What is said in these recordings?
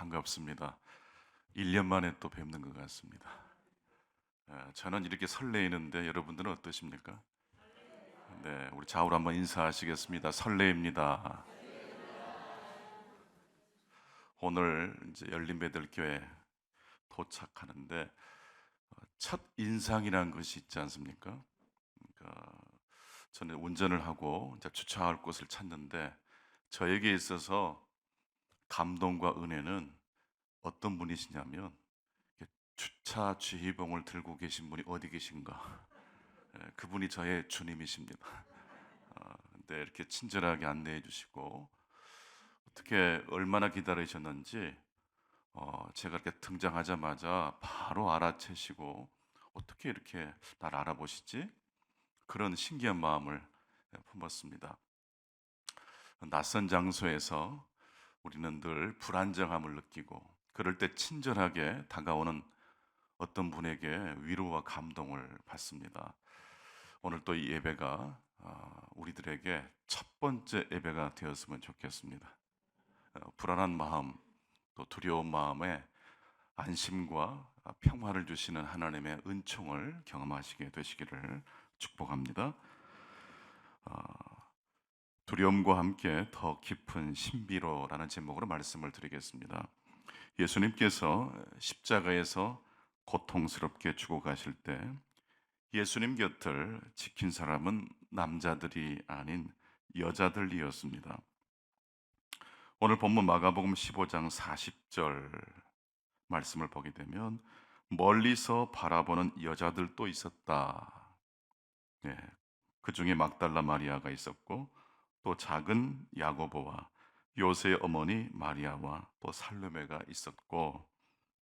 반갑습니다. 1년 만에 또 뵙는 것 같습니다. 저는 이렇게 설레이는데 여러분들은 어떠십니까? 네, 우리 좌우로 한번 인사하시겠습니다. 설레입니다. 오늘 이제 열린베들교회 도착하는데 첫 인상이라는 것이 있지 않습니까? 그러니까 저는 운전을 하고 이제 주차할 곳을 찾는데 저에게 있어서 감동과 은혜는 어떤 분이시냐면 주차 지휘봉을 들고 계신 분이 어디 계신가? 그분이 저의 주님이십니다. 근데 이렇게 친절하게 안내해 주시고 어떻게 얼마나 기다리셨는지 제가 이렇게 등장하자마자 바로 알아채시고 어떻게 이렇게 날 알아보시지? 그런 신기한 마음을 품었습니다. 낯선 장소에서 우리는 늘 불안정함을 느끼고 그럴 때 친절하게 다가오는 어떤 분에게 위로와 감동을 받습니다. 오늘 또 이 예배가 우리들에게 첫 번째 예배가 되었으면 좋겠습니다. 불안한 마음, 또 두려운 마음에 안심과 평화를 주시는 하나님의 은총을 경험하시게 되시기를 축복합니다. 두려움과 함께 더 깊은 신비로라는 제목으로 말씀을 드리겠습니다. 예수님께서 십자가에서 고통스럽게 죽어가실 때 예수님 곁을 지킨 사람은 남자들이 아닌 여자들이었습니다. 오늘 본문 마가복음 15장 40절 말씀을 보게 되면 멀리서 바라보는 여자들도 있었다. 예, 그 중에 막달라 마리아가 있었고 또 작은 야고보와 요새의 어머니 마리아와 또 살로메가 있었고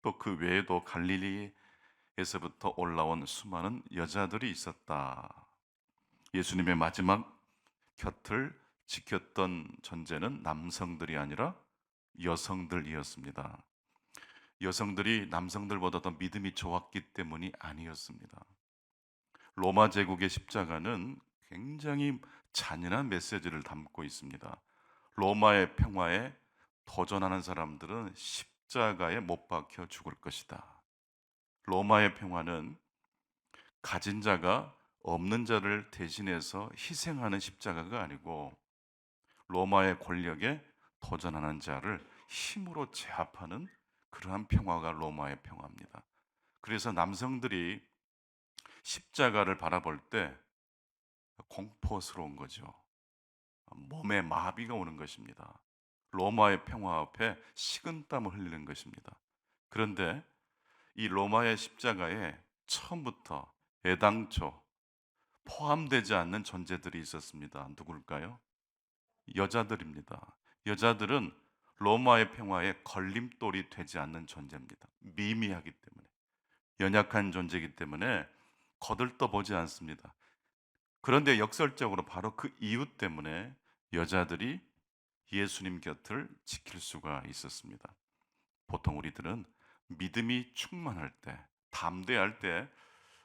또 그 외에도 갈릴리에서부터 올라온 수많은 여자들이 있었다. 예수님의 마지막 곁을 지켰던 존재는 남성들이 아니라 여성들이었습니다. 여성들이 남성들보다 더 믿음이 좋았기 때문이 아니었습니다. 로마 제국의 십자가는 굉장히 잔인한 메시지를 담고 있습니다. 로마의 평화에 도전하는 사람들은 십자가에 못 박혀 죽을 것이다. 로마의 평화는 가진 자가 없는 자를 대신해서 희생하는 십자가가 아니고 로마의 권력에 도전하는 자를 힘으로 제압하는 그러한 평화가 로마의 평화입니다. 그래서 남성들이 십자가를 바라볼 때 공포스러운 거죠. 몸에 마비가 오는 것입니다. 로마의 평화 앞에 식은땀을 흘리는 것입니다. 그런데 이 로마의 십자가에 처음부터 애당초 포함되지 않는 존재들이 있었습니다. 누굴까요? 여자들입니다. 여자들은 로마의 평화에 걸림돌이 되지 않는 존재입니다. 미미하기 때문에, 연약한 존재이기 때문에 거들떠 보지 않습니다. 그런데 역설적으로 바로 그 이유 때문에 여자들이 예수님 곁을 지킬 수가 있었습니다. 보통 우리들은 믿음이 충만할 때, 담대할 때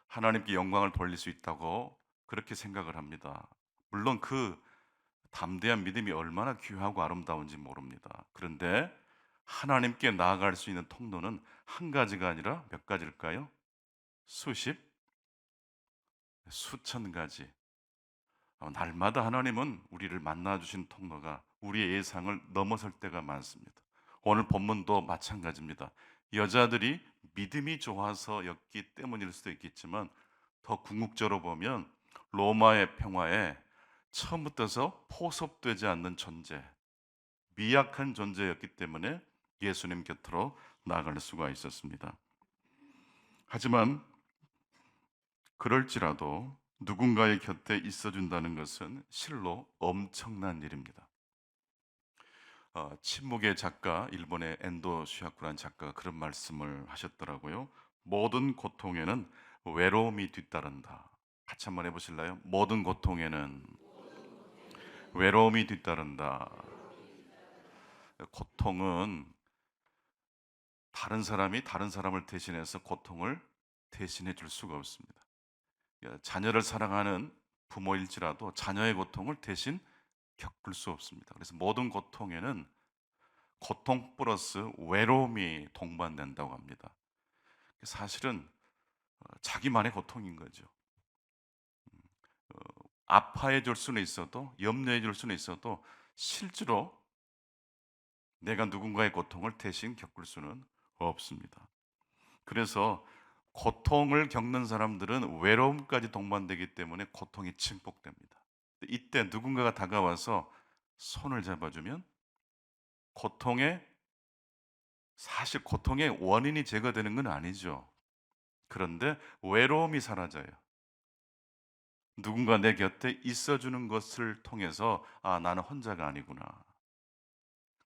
하나님께 영광을 돌릴 수 있다고 그렇게 생각을 합니다. 물론 그 담대한 믿음이 얼마나 귀하고 아름다운지 모릅니다. 그런데 하나님께 나아갈 수 있는 통로는 한 가지가 아니라 몇 가지일까요? 수십, 수천 가지. 날마다 하나님은 우리를 만나 주신 통로가 우리의 예상을 넘어설 때가 많습니다. 오늘 본문도 마찬가지입니다. 여자들이 믿음이 좋아서였기 때문일 수도 있겠지만 더 궁극적으로 보면 로마의 평화에 처음부터서 포섭되지 않는 존재, 미약한 존재였기 때문에 예수님 곁으로 나아갈 수가 있었습니다. 하지만 그럴지라도 누군가의 곁에 있어준다는 것은 실로 엄청난 일입니다. 침묵의 작가, 일본의 엔도 슈야쿠라는 작가가 그런 말씀을 하셨더라고요. 모든 고통에는 외로움이 뒤따른다. 같이 한번 해보실래요? 모든 고통에는 외로움이 뒤따른다. 고통은 다른 사람이 다른 사람을 대신해서 고통을 대신해 줄 수가 없습니다. 자녀를 사랑하는 부모일지라도 자녀의 고통을 대신 겪을 수 없습니다. 그래서 모든 고통에는 고통 플러스 외로움이 동반된다고 합니다. 사실은 자기만의 고통인 거죠. 아파해 줄 수는 있어도, 염려해 줄 수는 있어도 실제로 내가 누군가의 고통을 대신 겪을 수는 없습니다. 그래서 고통을 겪는 사람들은 외로움까지 동반되기 때문에 고통이 증폭됩니다. 이때 누군가가 다가와서 손을 잡아주면 고통의 사실 고통의 원인이 제거되는 건 아니죠. 그런데 외로움이 사라져요. 누군가 내 곁에 있어주는 것을 통해서 아, 나는 혼자가 아니구나.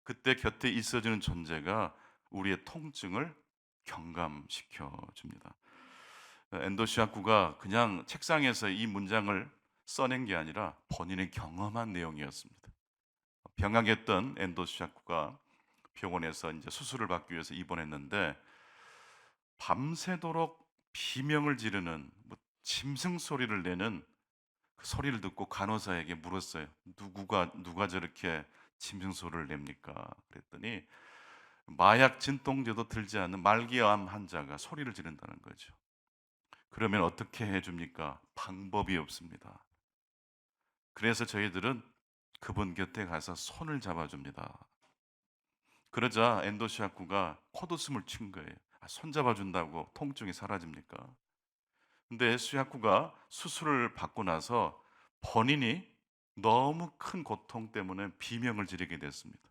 그때 곁에 있어주는 존재가 우리의 통증을 경감시켜 줍니다. 엔도 시아쿠가 그냥 책상에서 이 문장을 써낸 게 아니라 본인의 경험한 내용이었습니다. 병약했던 엔도 시아쿠가 병원에서 이제 수술을 받기 위해서 입원했는데 밤새도록 비명을 지르는 짐승 소리를 내는 그 소리를 듣고 간호사에게 물었어요. 누가 저렇게 짐승 소리를 냅니까? 그랬더니 마약 진통제도 들지 않는 말기암 환자가 소리를 지른다는 거죠. 그러면 어떻게 해줍니까? 방법이 없습니다. 그래서 저희들은 그분 곁에 가서 손을 잡아줍니다. 그러자 엔도시아쿠가 콧웃음을 친 거예요. 아, 손 잡아준다고 통증이 사라집니까? 근데 수야쿠가 수술을 받고 나서 본인이 너무 큰 고통 때문에 비명을 지르게 됐습니다.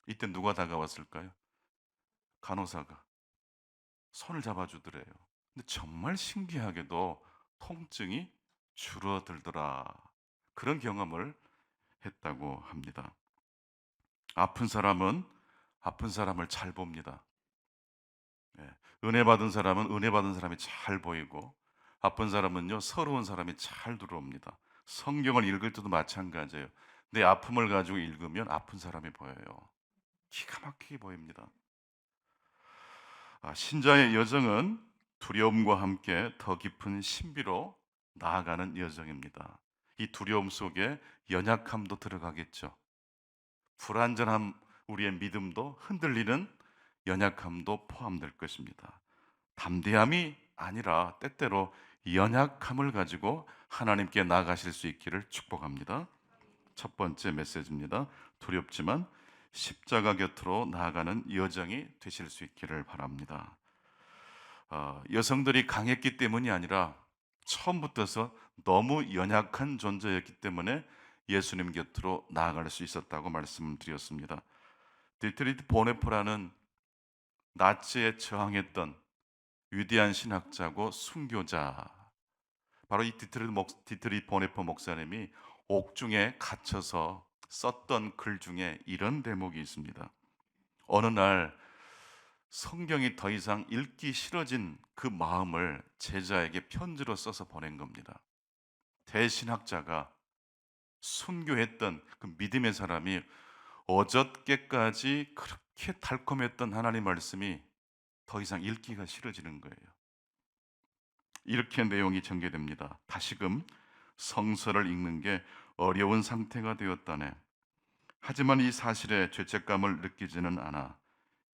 이때 누가 다가왔을까요? 간호사가 손을 잡아주더래요. 근데 정말 신기하게도 통증이 줄어들더라. 그런 경험을 했다고 합니다. 아픈 사람은 아픈 사람을 잘 봅니다. 예, 은혜 받은 사람은 은혜 받은 사람이 잘 보이고 아픈 사람은요 서러운 사람이 잘 들어옵니다. 성경을 읽을 때도 마찬가지예요. 내 아픔을 가지고 읽으면 아픈 사람이 보여요. 기가 막히게 보입니다. 신자의 여정은 두려움과 함께 더 깊은 신비로 나아가는 여정입니다. 이 두려움 속에 연약함도 들어가겠죠. 불완전한 우리의 믿음도 흔들리는 연약함도 포함될 것입니다. 담대함이 아니라 때때로 연약함을 가지고 하나님께 나아가실 수 있기를 축복합니다. 첫 번째 메시지입니다. 두렵지만 십자가 곁으로 나아가는 여정이 되실 수 있기를 바랍니다. 여성들이 강했기 때문이 아니라 처음부터서 너무 연약한 존재였기 때문에 예수님 곁으로 나아갈 수 있었다고 말씀드렸습니다. 디트리트 보네포라는 나치에 저항했던 위대한 신학자고 순교자, 바로 이 디트리 보네포 목사님이 옥중에 갇혀서 썼던 글 중에 이런 대목이 있습니다. 어느 날 성경이 더 이상 읽기 싫어진 그 마음을 제자에게 편지로 써서 보낸 겁니다. 대신학자가 순교했던 그 믿음의 사람이 어저께까지 그렇게 달콤했던 하나님 말씀이 더 이상 읽기가 싫어지는 거예요. 이렇게 내용이 전개됩니다. 다시금 성서를 읽는 게 어려운 상태가 되었다네. 하지만 이 사실에 죄책감을 느끼지는 않아.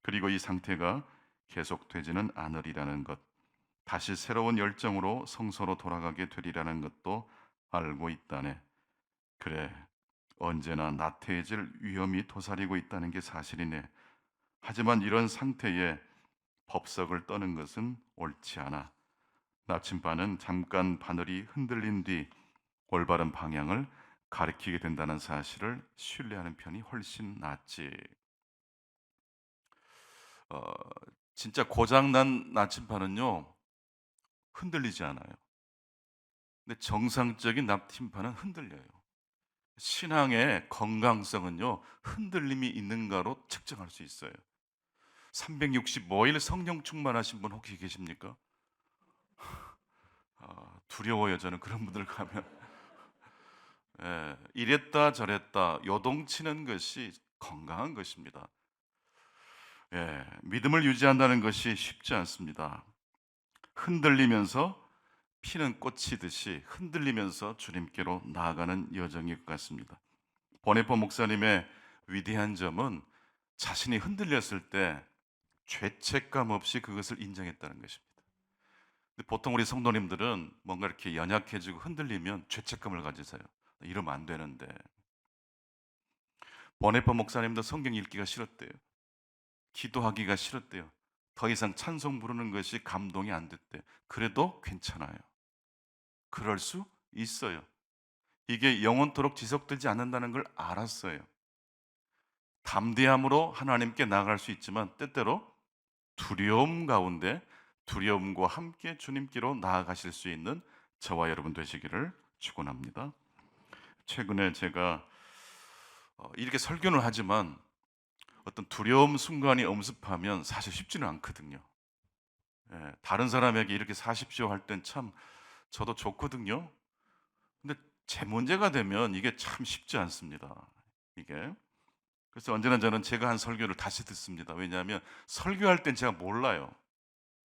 그리고 이 상태가 계속되지는 않으리라는 것. 다시 새로운 열정으로 성서로 돌아가게 되리라는 것도 알고 있다네. 그래, 언제나 나태해질 위험이 도사리고 있다는 게 사실이네. 하지만 이런 상태에 법석을 떠는 것은 옳지 않아. 나침반은 잠깐 바늘이 흔들린 뒤 올바른 방향을 가리키게 된다는 사실을 신뢰하는 편이 훨씬 낫지. 어, 진짜 고장난 나침반은요 흔들리지 않아요. 근데 정상적인 나침반은 흔들려요. 신앙의 건강성은요 흔들림이 있는가로 측정할 수 있어요. 365일 성령 충만하신 분 혹시 계십니까? 두려워요. 저는 그런 분들 가면 이랬다 저랬다 요동치는 것이 건강한 것입니다. 믿음을 유지한다는 것이 쉽지 않습니다. 흔들리면서 피는 꽂히듯이 흔들리면서 주님께로 나아가는 여정일 것 같습니다. 보네포 목사님의 위대한 점은 자신이 흔들렸을 때 죄책감 없이 그것을 인정했다는 것입니다. 근데 보통 우리 성도님들은 뭔가 이렇게 연약해지고 흔들리면 죄책감을 가지세요. 이러면 안 되는데. 버네퍼 목사님도 성경 읽기가 싫었대요. 기도하기가 싫었대요. 더 이상 찬송 부르는 것이 감동이 안 됐대요. 그래도 괜찮아요. 그럴 수 있어요. 이게 영원토록 지속되지 않는다는 걸 알았어요. 담대함으로 하나님께 나아갈 수 있지만 때때로 두려움 가운데 두려움과 함께 주님께로 나아가실 수 있는 저와 여러분 되시기를 축원합니다. 최근에 제가 이렇게 설교를 하지만 어떤 두려움 순간이 엄습하면 사실 쉽지는 않거든요. 예, 다른 사람에게 이렇게 사십시오 할 땐 참 저도 좋거든요. 근데 제 문제가 되면 이게 참 쉽지 않습니다. 이게. 그래서 언제나 저는 제가 한 설교를 다시 듣습니다. 왜냐하면 설교할 땐 제가 몰라요.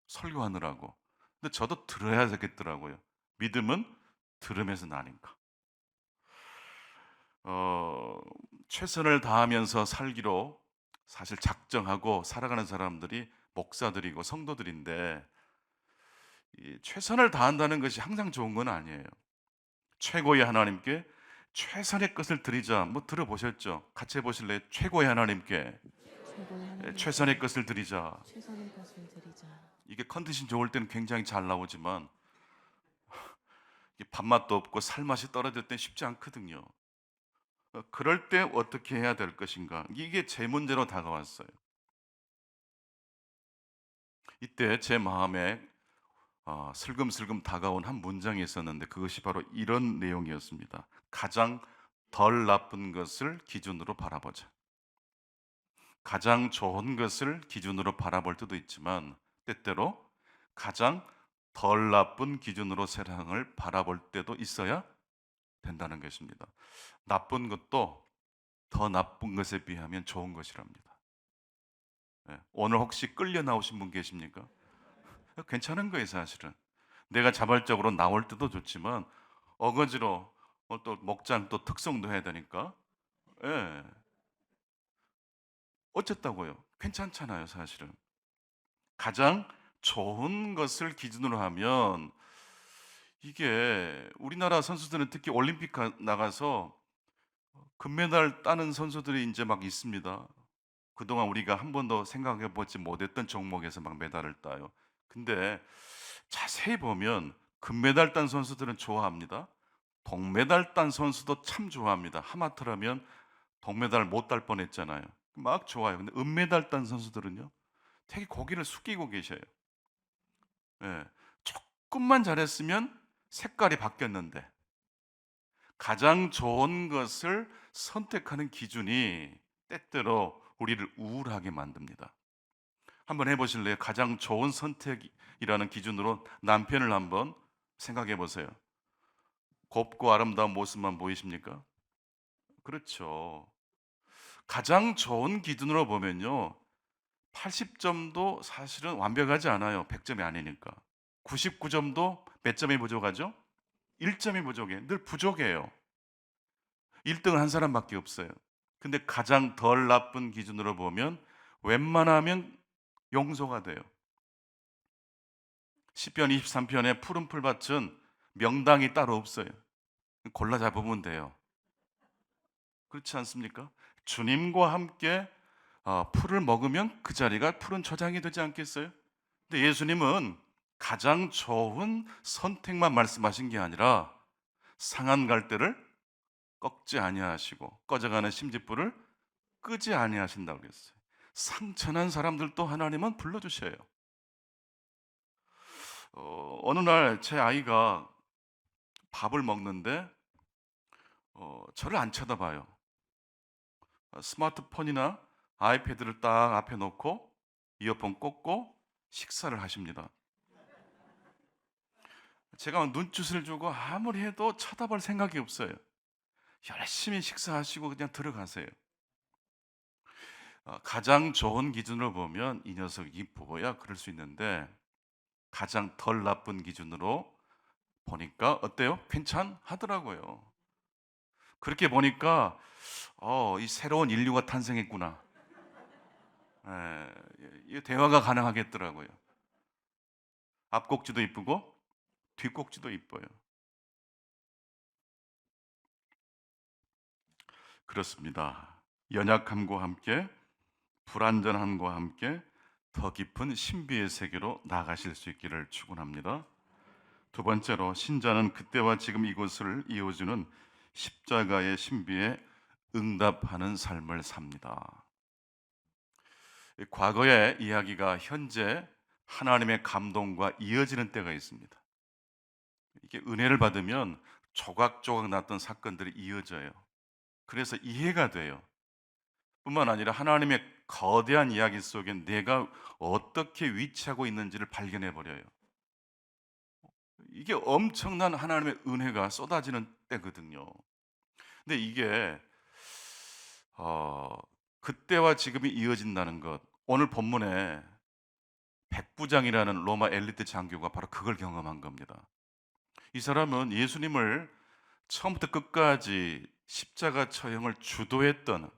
설교하느라고. 근데 저도 들어야 되겠더라고요. 믿음은 들음에서 나니까. 어, 최선을 다하면서 살기로 사실 작정하고 살아가는 사람들이 목사들이고 성도들인데 이 최선을 다한다는 것이 항상 좋은 건 아니에요. 최고의 하나님께 최선의 것을 드리자. 뭐 들어보셨죠? 같이 해보실래요? 최고의 하나님께 최고의 최선의 하나님께 것을 드리자. 최선의 것을 드리자. 이게 컨디션 좋을 때는 굉장히 잘 나오지만 이게 밥맛도 없고 살맛이 떨어질 땐 쉽지 않거든요. 그럴 때 어떻게 해야 될 것인가? 이게 제 문제로 다가왔어요. 이때 제 마음에 슬금슬금 다가온 한 문장이 있었는데 그것이 바로 이런 내용이었습니다. 가장 덜 나쁜 것을 기준으로 바라보자. 가장 좋은 것을 기준으로 바라볼 때도 있지만 때때로 가장 덜 나쁜 기준으로 세상을 바라볼 때도 있어야 된다는 것입니다. 나쁜 것도 더 나쁜 것에 비하면 좋은 것이랍니다. 예, 오늘 혹시 끌려 나오신 분 계십니까? 괜찮은 거예요, 사실은. 내가 자발적으로 나올 때도 좋지만 어거지로 또 목장 또 특성도 해야 되니까 예, 어쨌다고요? 괜찮잖아요, 사실은. 가장 좋은 것을 기준으로 하면 이게 우리나라 선수들은 특히 올림픽 나가서 금메달 따는 선수들이 이제 막 있습니다. 그동안 우리가 한 번도 생각해 보지 못했던 종목에서 막 메달을 따요. 근데 자세히 보면 금메달 딴 선수들은 좋아합니다. 동메달 딴 선수도 참 좋아합니다. 하마터라면 동메달 못 딸 뻔했잖아요. 막 좋아요. 근데 은메달 딴 선수들은요, 되게 고개를 숙이고 계셔요. 예, 조금만 잘했으면 색깔이 바뀌었는데 가장 좋은 것을 선택하는 기준이 때때로 우리를 우울하게 만듭니다. 한번 해보실래요? 가장 좋은 선택이라는 기준으로 남편을 한번 생각해 보세요. 곱고 아름다운 모습만 보이십니까? 그렇죠. 가장 좋은 기준으로 보면요, 80점도 사실은 완벽하지 않아요. 100점이 아니니까. 99점도 몇 점이 부족하죠? 1점이 부족해. 늘 부족해요. 1등은 한 사람밖에 없어요. 근데 가장 덜 나쁜 기준으로 보면 웬만하면 용서가 돼요. 시편 23편의 푸른 풀밭은 명당이 따로 없어요. 골라 잡으면 돼요. 그렇지 않습니까? 주님과 함께 풀을 먹으면 그 자리가 푸른 초장이 되지 않겠어요? 근데 예수님은 가장 좋은 선택만 말씀하신 게 아니라 상한 갈대를 꺾지 아니하시고 꺼져가는 심지불을 끄지 아니하신다고 그랬어요. 상처난 사람들도 하나님은 불러주셔요. 어느 날 제 아이가 밥을 먹는데 저를 안 쳐다봐요. 스마트폰이나 아이패드를 딱 앞에 놓고 이어폰 꽂고 식사를 하십니다. 제가 눈짓을 주고 아무리 해도 쳐다볼 생각이 없어요. 열심히 식사하시고 그냥 들어가세요. 가장 좋은 기준으로 보면 이 녀석이 뭐야 그럴 수 있는데 가장 덜 나쁜 기준으로 보니까 어때요? 괜찮하더라고요. 그렇게 보니까 이 새로운 인류가 탄생했구나. 이 대화가 가능하겠더라고요. 앞꼭지도 이쁘고 뒷꼭지도 이뻐요. 그렇습니다. 연약함과 함께 불완전함과 함께 더 깊은 신비의 세계로 나가실 수 있기를 축원합니다. 두 번째로 신자는 그때와 지금 이곳을 이어주는 십자가의 신비에 응답하는 삶을 삽니다. 과거의 이야기가 현재 하나님의 감동과 이어지는 때가 있습니다. 이게 은혜를 받으면 조각조각 났던 사건들이 이어져요. 그래서 이해가 돼요. 뿐만 아니라 하나님의 거대한 이야기 속에 내가 어떻게 위치하고 있는지를 발견해 버려요. 이게 엄청난 하나님의 은혜가 쏟아지는 때거든요. 근데 이게 어, 그때와 지금이 이어진다는 것. 오늘 본문에 백부장이라는 로마 엘리트 장교가 바로 그걸 경험한 겁니다. 이 사람은 예수님을 처음부터 끝까지 십자가 처형을 주도했던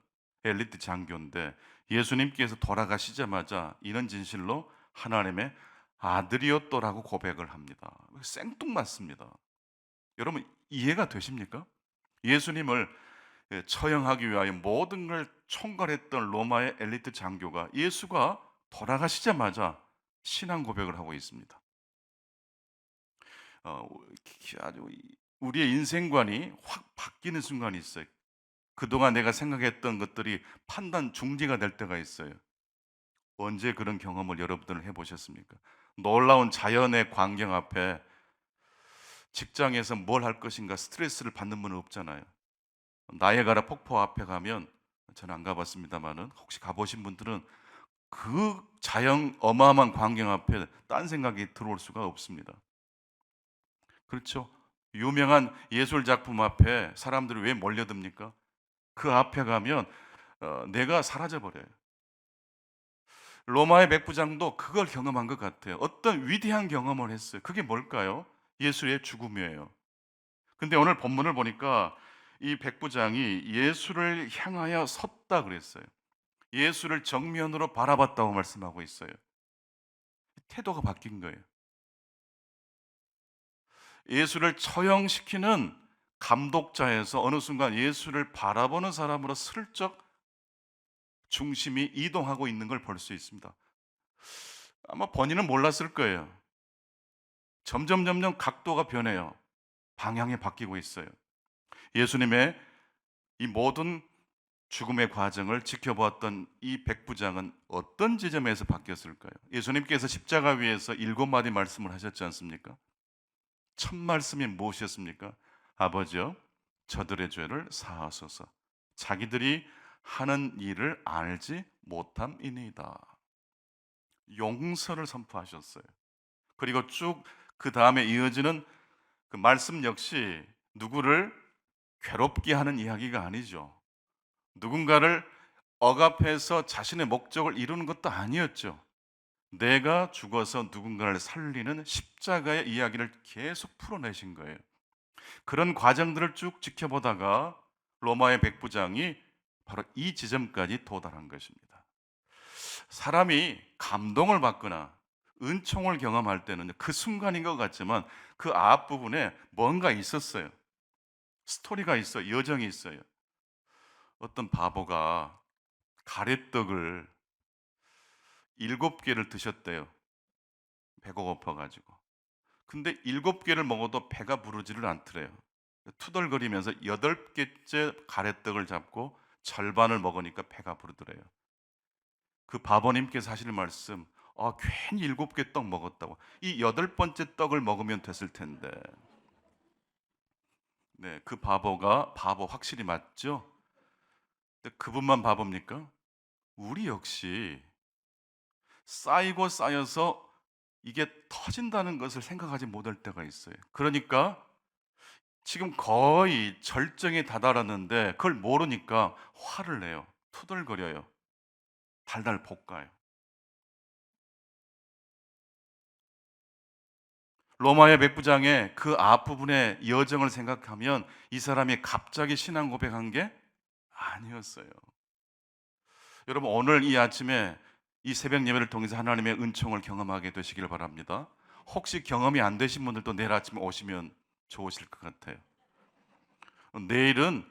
엘리트 장교인데 예수님께서 돌아가시자마자 이런 진실로 하나님의 아들이었더라고 고백을 합니다. 생뚱맞습니다. 여러분 이해가 되십니까? 예수님을 처형하기 위하여 모든 걸 총괄했던 로마의 엘리트 장교가 예수가 돌아가시자마자 신앙 고백을 하고 있습니다. 아주 우리의 인생관이 확 바뀌는 순간이 있어요. 그동안 내가 생각했던 것들이 판단 중지가 될 때가 있어요. 언제 그런 경험을 여러분들은 해보셨습니까? 놀라운 자연의 광경 앞에 직장에서 뭘 할 것인가 스트레스를 받는 분은 없잖아요. 나이아가라 폭포 앞에 가면 저는 안 가봤습니다만은 혹시 가보신 분들은 그 자연 어마어마한 광경 앞에 딴 생각이 들어올 수가 없습니다. 그렇죠? 유명한 예술 작품 앞에 사람들이 왜 몰려듭니까? 그 앞에 가면 내가 사라져 버려요. 로마의 백부장도 그걸 경험한 것 같아요. 어떤 위대한 경험을 했어요. 그게 뭘까요? 예수의 죽음이에요. 근데 오늘 본문을 보니까 이 백부장이 예수를 향하여 섰다 그랬어요. 예수를 정면으로 바라봤다고 말씀하고 있어요. 태도가 바뀐 거예요. 예수를 처형시키는 감독자에서 어느 순간 예수를 바라보는 사람으로 슬쩍 중심이 이동하고 있는 걸 볼 수 있습니다. 아마 본인은 몰랐을 거예요. 점점 각도가 변해요. 방향이 바뀌고 있어요. 예수님의 이 모든 죽음의 과정을 지켜보았던 이 백부장은 어떤 지점에서 바뀌었을까요? 예수님께서 십자가 위에서 7마디 말씀을 하셨지 않습니까? 첫 말씀이 무엇이었습니까? 아버지여, 저들의 죄를 사하소서. 자기들이 하는 일을 알지 못함이니이다. 용서를 선포하셨어요. 그리고 쭉 그 다음에 이어지는 그 말씀 역시 누구를 괴롭게 하는 이야기가 아니죠. 누군가를 억압해서 자신의 목적을 이루는 것도 아니었죠. 내가 죽어서 누군가를 살리는 십자가의 이야기를 계속 풀어내신 거예요. 그런 과정들을 쭉 지켜보다가 로마의 백부장이 바로 이 지점까지 도달한 것입니다. 사람이 감동을 받거나 은총을 경험할 때는 그 순간인 것 같지만 그 앞부분에 뭔가 있었어요. 스토리가 있어요. 여정이 있어요. 어떤 바보가 가래떡을 7개를 드셨대요. 배가 고파가지고. 근데 7개를 먹어도 배가 부르지를 않더래요. 투덜거리면서 8개째 가래떡을 잡고 절반을 먹으니까 배가 부르더래요. 그 바보님께서 하시는 말씀, 괜히 7개 떡 먹었다고. 이 8번째 떡을 먹으면 됐을 텐데. 네, 그 바보가 바보 확실히 맞죠? 근데 그분만 바보입니까? 우리 역시 쌓이고 쌓여서 이게 터진다는 것을 생각하지 못할 때가 있어요. 그러니까 지금 거의 절정에 다다랐는데 그걸 모르니까 화를 내요. 투덜거려요. 달달 볶아요. 로마의 백부장의 그 앞부분의 여정을 생각하면 이 사람이 갑자기 신앙 고백한 게 아니었어요. 여러분 오늘 이 아침에 이 새벽 예배를 통해서 하나님의 은총을 경험하게 되시길 바랍니다. 혹시 경험이 안 되신 분들도 내일 아침에 오시면 좋으실 것 같아요. 내일은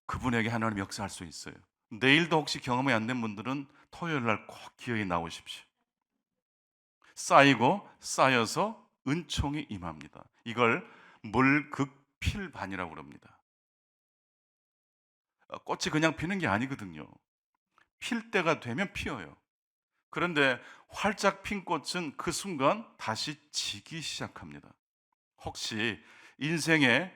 그분에게 하나님 역사할 수 있어요. 내일도 혹시 경험이 안 된 분들은 토요일 날 꼭 기어이 나오십시오. 쌓이고 쌓여서 은총이 임합니다. 이걸 물극필반이라고 그럽니다. 꽃이 그냥 피는 게 아니거든요. 필 때가 되면 피어요. 그런데 활짝 핀 꽃은 그 순간 다시 지기 시작합니다. 혹시 인생의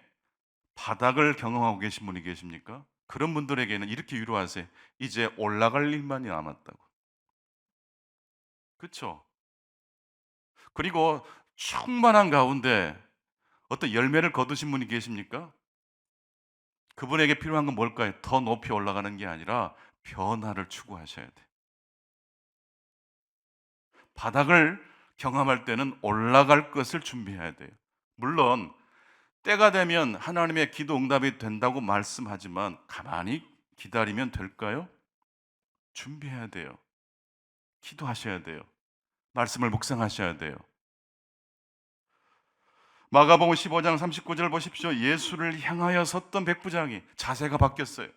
바닥을 경험하고 계신 분이 계십니까? 그런 분들에게는 이렇게 위로하세요. 이제 올라갈 일만이 남았다고. 그렇죠? 그리고 충만한 가운데 어떤 열매를 거두신 분이 계십니까? 그분에게 필요한 건 뭘까요? 더 높이 올라가는 게 아니라 변화를 추구하셔야 돼요. 바닥을 경험할 때는 올라갈 것을 준비해야 돼요. 물론 때가 되면 하나님의 기도 응답이 된다고 말씀하지만 가만히 기다리면 될까요? 준비해야 돼요. 기도하셔야 돼요. 말씀을 묵상하셔야 돼요. 마가복음 15장 39절 보십시오. 예수를 향하여 섰던 백부장이 자세가 바뀌었어요.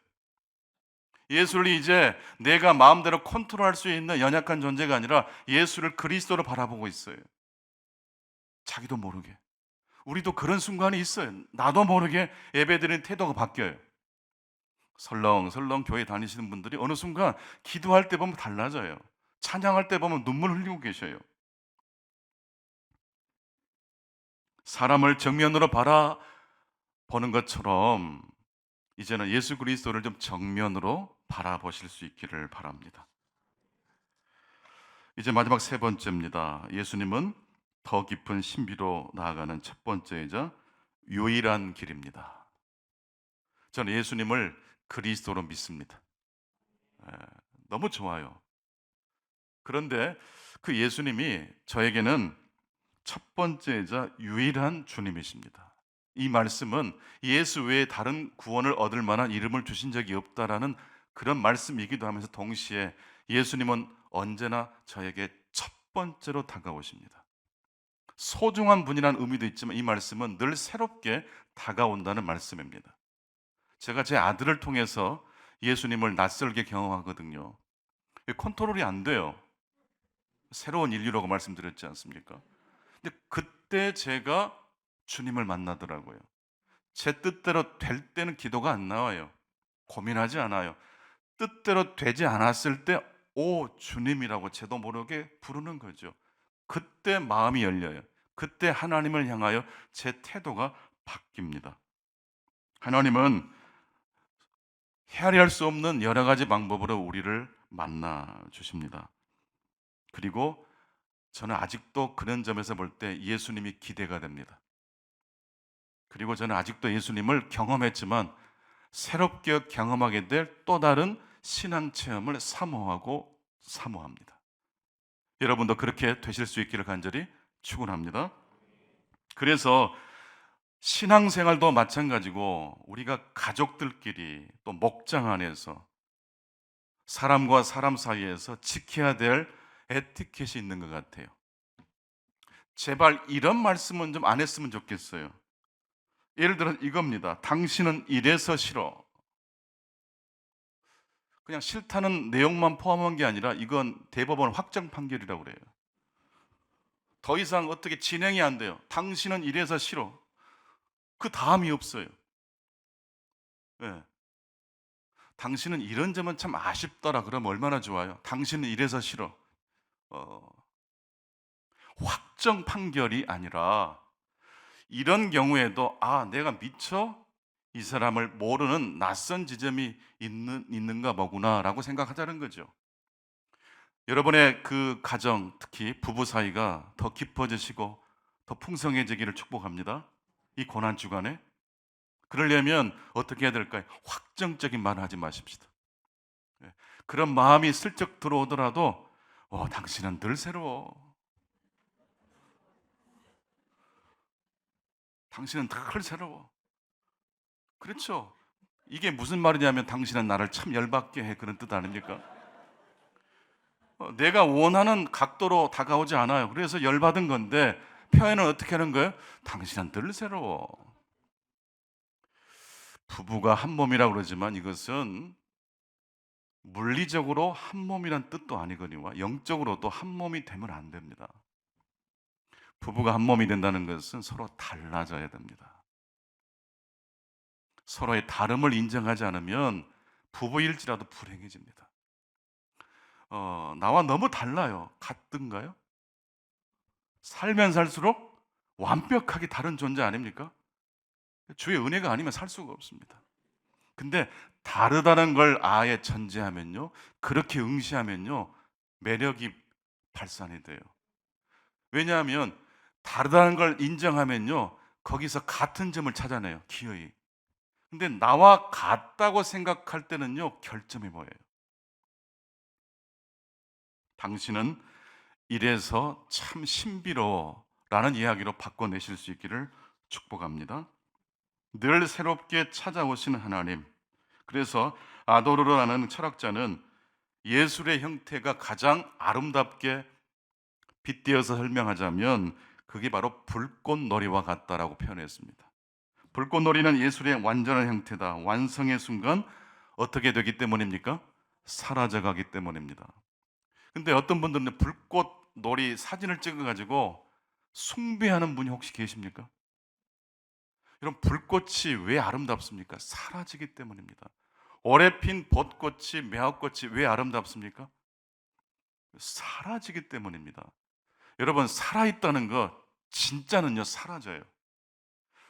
예수를 이제 내가 마음대로 컨트롤할 수 있는 연약한 존재가 아니라 예수를 그리스도로 바라보고 있어요. 자기도 모르게. 우리도 그런 순간이 있어요. 나도 모르게 예배드리는 태도가 바뀌어요. 설렁설렁 교회 다니시는 분들이 어느 순간 기도할 때 보면 달라져요. 찬양할 때 보면 눈물 흘리고 계셔요. 사람을 정면으로 바라보는 것처럼 이제는 예수 그리스도를 좀 정면으로 바라보실 수 있기를 바랍니다. 이제 마지막 세 번째입니다. 예수님은 더 깊은 신비로 나아가는 첫 번째이자 유일한 길입니다. 저는 예수님을 그리스도로 믿습니다. 너무 좋아요. 그런데 그 예수님이 저에게는 첫 번째이자 유일한 주님이십니다. 이 말씀은 예수 외에 다른 구원을 얻을 만한 이름을 주신 적이 없다라는 그런 말씀이기도 하면서 동시에 예수님은 언제나 저에게 첫 번째로 다가오십니다. 소중한 분이라는 의미도 있지만 이 말씀은 늘 새롭게 다가온다는 말씀입니다. 제가 제 아들을 통해서 예수님을 낯설게 경험하거든요. 컨트롤이 안 돼요. 새로운 인류라고 말씀드렸지 않습니까? 근데 그때 제가 주님을 만나더라고요. 제 뜻대로 될 때는 기도가 안 나와요. 고민하지 않아요. 뜻대로 되지 않았을 때, 오, 주님이라고 저도 모르게 부르는 거죠. 그때 마음이 열려요. 그때 하나님을 향하여 제 태도가 바뀝니다. 하나님은 헤아릴 수 없는 여러 가지 방법으로 우리를 만나 주십니다. 그리고 저는 아직도 그런 점에서 볼 때 예수님이 기대가 됩니다. 그리고 저는 아직도 예수님을 경험했지만 새롭게 경험하게 될 또 다른 신앙 체험을 사모하고 사모합니다. 여러분도 그렇게 되실 수 있기를 간절히 축원합니다. 그래서 신앙생활도 마찬가지고 우리가 가족들끼리 또 목장 안에서 사람과 사람 사이에서 지켜야 될 에티켓이 있는 것 같아요. 제발 이런 말씀은 좀 안 했으면 좋겠어요. 예를 들어 이겁니다. 당신은 이래서 싫어. 그냥 싫다는 내용만 포함한 게 아니라 이건 대법원 확정 판결이라고 그래요. 더 이상 어떻게 진행이 안 돼요. 당신은 이래서 싫어. 그 다음이 없어요. 네. 당신은 이런 점은 참 아쉽더라. 그러면 얼마나 좋아요. 당신은 이래서 싫어. 확정 판결이 아니라 이런 경우에도 내가 미처 이 사람을 모르는 낯선 지점이 있는가 보구나라고 생각하자는 거죠. 여러분의 그 가정, 특히 부부 사이가 더 깊어지시고 더 풍성해지기를 축복합니다. 이 고난 주간에. 그러려면 어떻게 해야 될까요? 확정적인 말을 하지 마십시다. 예. 그런 마음이 슬쩍 들어오더라도 당신은 늘 새로워. 당신은 늘 새로워. 그렇죠? 이게 무슨 말이냐면 당신은 나를 참 열받게 해, 그런 뜻 아닙니까? 내가 원하는 각도로 다가오지 않아요. 그래서 열받은 건데 표현은 어떻게 하는 거예요? 당신은 늘 새로워. 부부가 한 몸이라고 그러지만 이것은 물리적으로 한 몸이란 뜻도 아니거니와 영적으로도 한 몸이 되면 안 됩니다. 부부가 한 몸이 된다는 것은 서로 달라져야 됩니다. 서로의 다름을 인정하지 않으면 부부일지라도 불행해집니다. 나와 너무 달라요. 같든가요? 살면 살수록 완벽하게 다른 존재 아닙니까? 주의 은혜가 아니면 살 수가 없습니다. 근데 다르다는 걸 아예 전제하면요, 그렇게 응시하면요, 매력이 발산이 돼요. 왜냐하면 다르다는 걸 인정하면요, 거기서 같은 점을 찾아내요, 기어이. 근데 나와 같다고 생각할 때는요, 결점이 뭐예요? 당신은 이래서 참 신비로워라는 이야기로 바꿔내실 수 있기를 축복합니다. 늘 새롭게 찾아오시는 하나님. 그래서 아도르라는 철학자는 예술의 형태가 가장 아름답게 빗대어서 설명하자면 그게 바로 불꽃놀이와 같다라고 표현했습니다. 불꽃놀이는 예술의 완전한 형태다. 완성의 순간 어떻게 되기 때문입니까? 사라져가기 때문입니다. 근데 어떤 분들은 불꽃놀이 사진을 찍어가지고 숭배하는 분이 혹시 계십니까? 여러분, 불꽃이 왜 아름답습니까? 사라지기 때문입니다. 올해 핀 벚꽃이, 매화꽃이 왜 아름답습니까? 사라지기 때문입니다. 여러분, 살아있다는 것 진짜는요, 사라져요.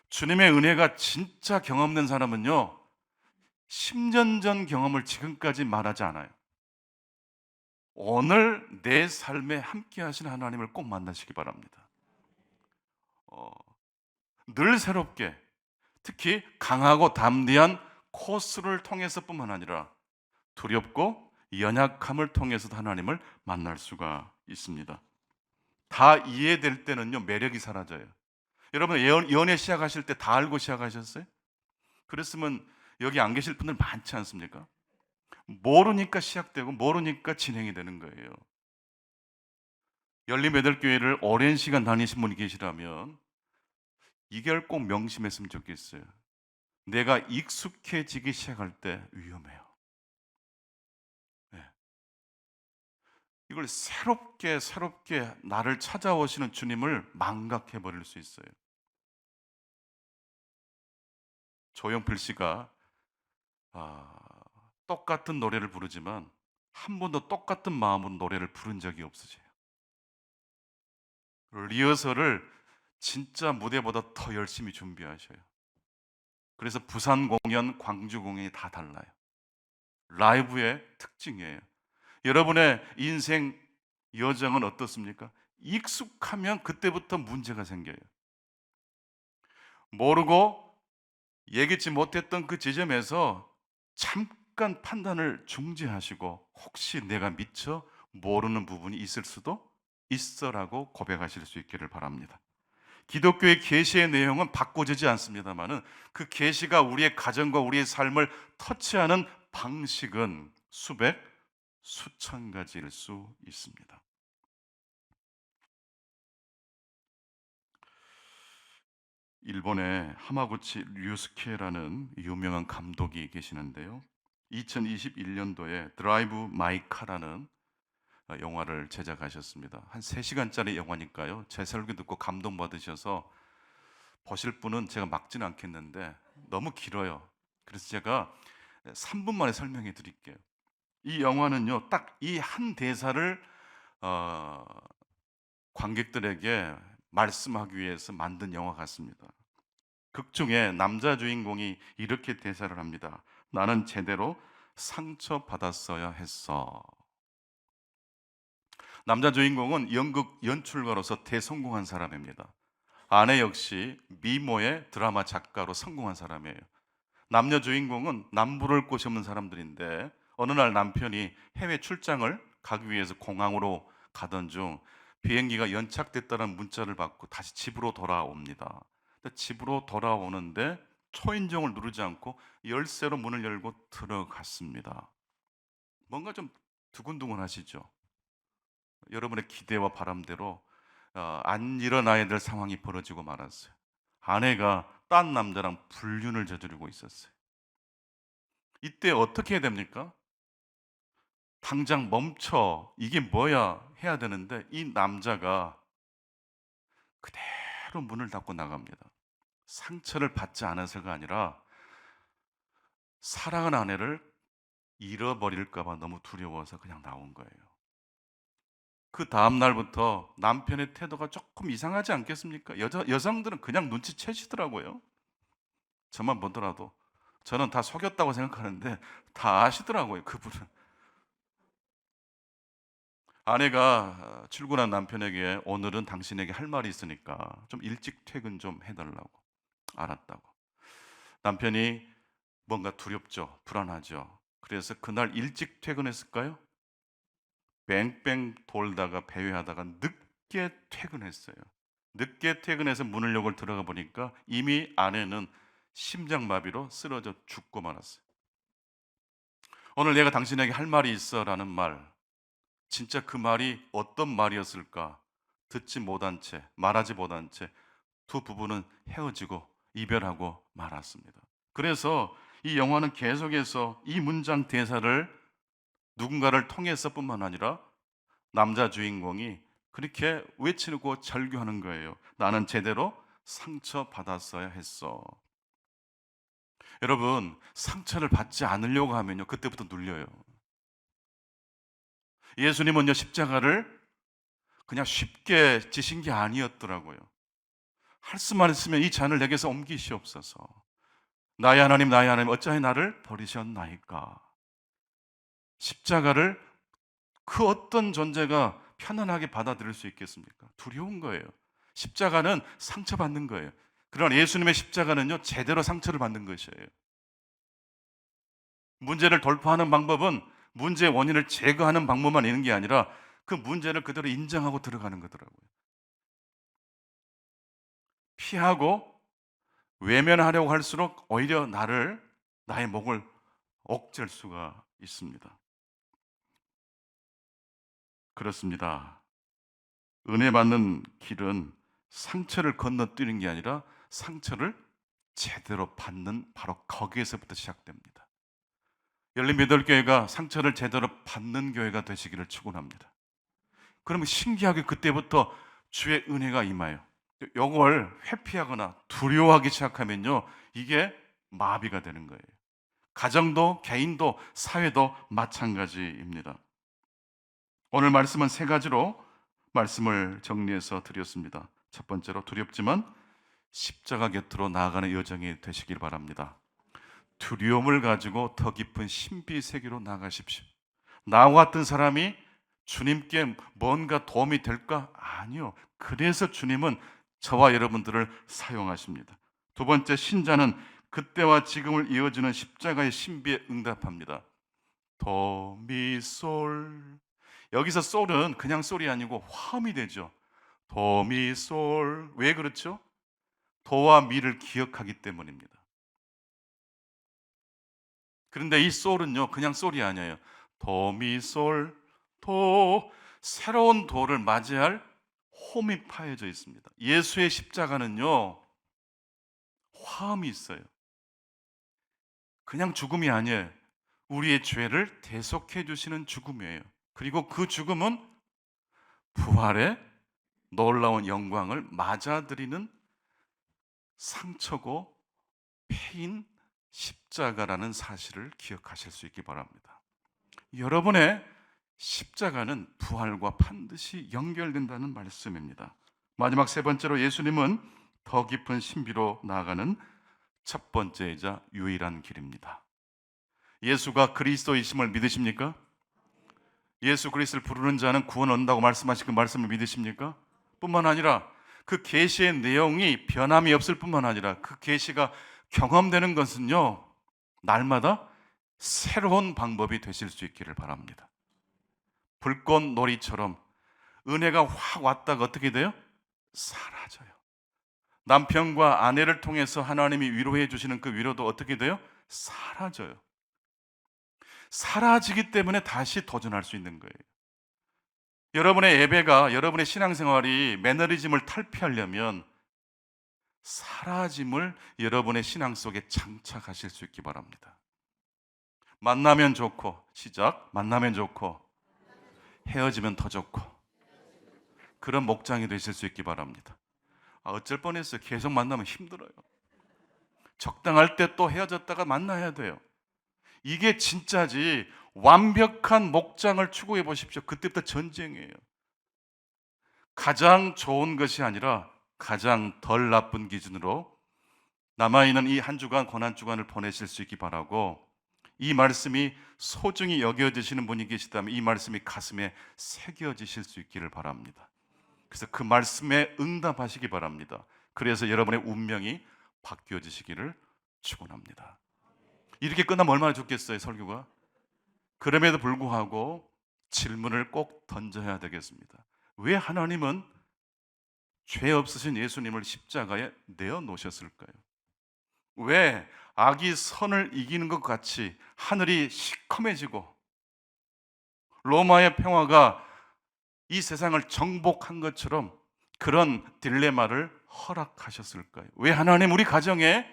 주님의 은혜가 진짜 경험된 사람은요, 10년 전 경험을 지금까지 말하지 않아요. 오늘 내 삶에 함께 하신 하나님을 꼭 만나시기 바랍니다. 어, 늘 새롭게, 특히 강하고 담대한 코스를 통해서뿐만 아니라 두렵고 연약함을 통해서도 하나님을 만날 수가 있습니다. 다 이해될 때는요, 매력이 사라져요. 여러분, 연애 시작하실 때 다 알고 시작하셨어요? 그랬으면 여기 안 계실 분들 많지 않습니까? 모르니까 시작되고 모르니까 진행이 되는 거예요. 열림애들교회를 오랜 시간 다니신 분이 계시라면 이 결 꼭 명심했으면 좋겠어요. 내가 익숙해지기 시작할 때 위험해요. 네. 이걸 새롭게 나를 찾아오시는 주님을 망각해 버릴 수 있어요. 조용필 씨가 똑같은 노래를 부르지만 한 번도 똑같은 마음으로 노래를 부른 적이 없으세요. 리허설을 진짜 무대보다 더 열심히 준비하셔요. 그래서 부산 공연, 광주 공연이 다 달라요. 라이브의 특징이에요. 여러분의 인생 여정은 어떻습니까? 익숙하면 그때부터 문제가 생겨요. 모르고 예기치 못했던 그 지점에서 잠깐 판단을 중지하시고 혹시 내가 미처 모르는 부분이 있을 수도 있어라고 고백하실 수 있기를 바랍니다. 기독교의 계시의 내용은 바꿔지지 않습니다만은 그 계시가 우리의 가정과 우리의 삶을 터치하는 방식은 수백, 수천 가지일 수 있습니다. 일본의 하마구치 류스케라는 유명한 감독이 계시는데요. 2021년도에 드라이브 마이 카라는 영화를 제작하셨습니다. 한 3시간짜리 영화니까요. 제 설교 듣고 감동받으셔서 보실 분은 제가 막지는 않겠는데 너무 길어요. 그래서 제가 3분 만에 설명해 드릴게요. 이 영화는요, 딱 이 한 대사를 어, 관객들에게 말씀하기 위해서 만든 영화 같습니다. 극 중에 남자 주인공이 이렇게 대사를 합니다. 나는 제대로 상처받았어야 했어. 남자 주인공은 연극 연출가로서 대성공한 사람입니다. 아내 역시 미모의 드라마 작가로 성공한 사람이에요. 남녀 주인공은 남부를 곳이 없는 사람들인데 어느 날 남편이 해외 출장을 가기 위해서 공항으로 가던 중 비행기가 연착됐다는 문자를 받고 다시 집으로 돌아옵니다. 근데 집으로 돌아오는데 초인종을 누르지 않고 열쇠로 문을 열고 들어갔습니다. 뭔가 좀 두근두근 하시죠? 여러분의 기대와 바람대로 안 일어나야 될 상황이 벌어지고 말았어요. 아내가 딴 남자랑 불륜을 저지르고 있었어요. 이때 어떻게 해야 됩니까? 당장 멈춰. 이게 뭐야? 해야 되는데 이 남자가 그대로 문을 닫고 나갑니다. 상처를 받지 않아서가 아니라 사랑하는 아내를 잃어버릴까 봐 너무 두려워서 그냥 나온 거예요. 그 다음 날부터 남편의 태도가 조금 이상하지 않겠습니까? 여성들은 그냥 눈치채시더라고요. 저만 보더라도. 저는 다 속였다고 생각하는데 다 아시더라고요, 그분은. 아내가 출근한 남편에게 오늘은 당신에게 할 말이 있으니까 좀 일찍 퇴근 좀 해달라고. 알았다고. 남편이 뭔가 두렵죠, 불안하죠. 그래서 그날 일찍 퇴근했을까요? 뺑뺑 돌다가 배회하다가 늦게 퇴근했어요. 늦게 퇴근해서 문을 열고 들어가 보니까 이미 아내는 심장마비로 쓰러져 죽고 말았어요. 오늘 내가 당신에게 할 말이 있어라는 말, 진짜 그 말이 어떤 말이었을까? 듣지 못한 채, 말하지 못한 채 두 부부는 헤어지고 이별하고 말았습니다. 그래서 이 영화는 계속해서 이 문장 대사를 누군가를 통해서뿐만 아니라 남자 주인공이 그렇게 외치고 절규하는 거예요. 나는 제대로 상처받았어야 했어. 여러분, 상처를 받지 않으려고 하면요, 그때부터 눌려요. 예수님은요, 십자가를 그냥 쉽게 지신 게 아니었더라고요. 할 수만 있으면 이 잔을 내게서 옮기시옵소서. 나의 하나님, 나의 하나님, 어찌하여 나를 버리셨나이까. 십자가를 그 어떤 존재가 편안하게 받아들일 수 있겠습니까? 두려운 거예요. 십자가는 상처받는 거예요. 그러나 예수님의 십자가는요, 제대로 상처를 받는 것이에요. 문제를 돌파하는 방법은 문제의 원인을 제거하는 방법만 있는 게 아니라 그 문제를 그대로 인정하고 들어가는 거더라고요. 피하고 외면하려고 할수록 오히려 나의 목을 억제할 수가 있습니다. 그렇습니다. 은혜 받는 길은 상처를 건너뛰는 게 아니라 상처를 제대로 받는 바로 거기에서부터 시작됩니다. 열린미들교회가 상처를 제대로 받는 교회가 되시기를 축원합니다. 그러면 신기하게 그때부터 주의 은혜가 임하여 이걸 회피하거나 두려워하기 시작하면요, 이게 마비가 되는 거예요. 가정도 개인도 사회도 마찬가지입니다. 오늘 말씀은 세 가지로 말씀을 정리해서 드렸습니다. 첫 번째로 두렵지만 십자가 곁으로 나아가는 여정이 되시길 바랍니다. 두려움을 가지고 더 깊은 신비 세계로 나가십시오. 나와 같은 사람이 주님께 뭔가 도움이 될까? 아니요. 그래서 주님은 저와 여러분들을 사용하십니다. 두 번째, 신자는 그때와 지금을 이어주는 십자가의 신비에 응답합니다. 도미솔. 여기서 솔은 그냥 솔이 아니고 화음이 되죠. 도미솔. 왜 그렇죠? 도와 미를 기억하기 때문입니다. 그런데 이 솔은요, 그냥 솔이 아니에요. 도미솔 도, 새로운 도를 맞이할 홈이 파여져 있습니다. 예수의 십자가는요, 화음이 있어요. 그냥 죽음이 아니에요. 우리의 죄를 대속해 주시는 죽음이에요. 그리고 그 죽음은 부활의 놀라운 영광을 맞아들이는 상처고 패인 십자가라는 사실을 기억하실 수 있기 바랍니다. 여러분의 십자가는 부활과 반드시 연결된다는 말씀입니다. 마지막 세 번째로 예수님은 더 깊은 신비로 나아가는 첫 번째이자 유일한 길입니다. 예수가 그리스도이심을 믿으십니까? 예수 그리스도를 부르는 자는 구원 얻는다고 말씀하신 그 말씀을 믿으십니까? 뿐만 아니라 그 계시의 내용이 변함이 없을 뿐만 아니라 그 계시가 경험되는 것은요, 날마다 새로운 방법이 되실 수 있기를 바랍니다. 불꽃놀이처럼 은혜가 확 왔다가 어떻게 돼요? 사라져요. 남편과 아내를 통해서 하나님이 위로해 주시는 그 위로도 어떻게 돼요? 사라져요. 사라지기 때문에 다시 도전할 수 있는 거예요. 여러분의 예배가, 여러분의 신앙생활이 매너리즘을 탈피하려면 사라짐을 여러분의 신앙 속에 장착하실 수 있기 바랍니다. 만나면 좋고, 시작. 만나면 좋고, 헤어지면 더 좋고, 그런 목장이 되실 수 있기 바랍니다. 어쩔 뻔했어요. 계속 만나면 힘들어요. 적당할 때 또 헤어졌다가 만나야 돼요. 이게 진짜지. 완벽한 목장을 추구해 보십시오. 그때부터 전쟁이에요. 가장 좋은 것이 아니라 가장 덜 나쁜 기준으로 남아있는 이 한 주간, 고난 주간을 보내실 수 있기 바라고, 이 말씀이 소중히 여겨지시는 분이 계시다면 이 말씀이 가슴에 새겨지실 수 있기를 바랍니다. 그래서 그 말씀에 응답하시기 바랍니다. 그래서 여러분의 운명이 바뀌어지시기를 축원합니다. 이렇게 끝나면 얼마나 좋겠어요, 설교가? 그럼에도 불구하고 질문을 꼭 던져야 되겠습니다. 왜 하나님은 죄 없으신 예수님을 십자가에 내어 놓으셨을까요? 왜 악이 선을 이기는 것 같이 하늘이 시커매지고 로마의 평화가 이 세상을 정복한 것처럼 그런 딜레마를 허락하셨을까요? 왜 하나님 우리 가정에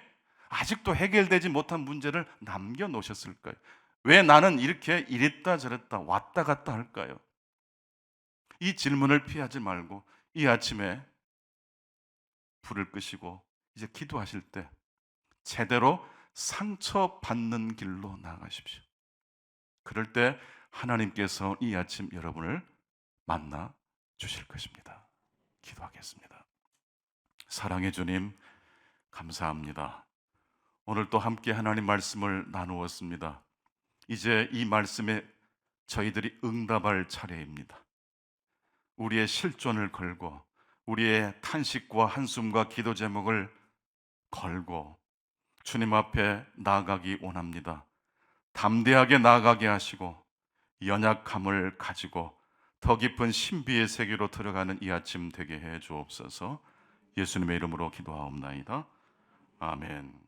아직도 해결되지 못한 문제를 남겨놓으셨을까요? 왜 나는 이렇게 이랬다 저랬다 왔다 갔다 할까요? 이 질문을 피하지 말고 이 아침에 불을 끄시고 이제 기도하실 때 제대로 상처받는 길로 나아가십시오. 그럴 때 하나님께서 이 아침 여러분을 만나 주실 것입니다. 기도하겠습니다. 사랑의 주님, 감사합니다. 오늘 또 함께 하나님 말씀을 나누었습니다. 이제 이 말씀에 저희들이 응답할 차례입니다. 우리의 실존을 걸고 우리의 탄식과 한숨과 기도 제목을 걸고 주님 앞에 나아가기 원합니다. 담대하게 나아가게 하시고 연약함을 가지고 더 깊은 신비의 세계로 들어가는 이 아침 되게 해 주옵소서. 예수님의 이름으로 기도하옵나이다. 아멘.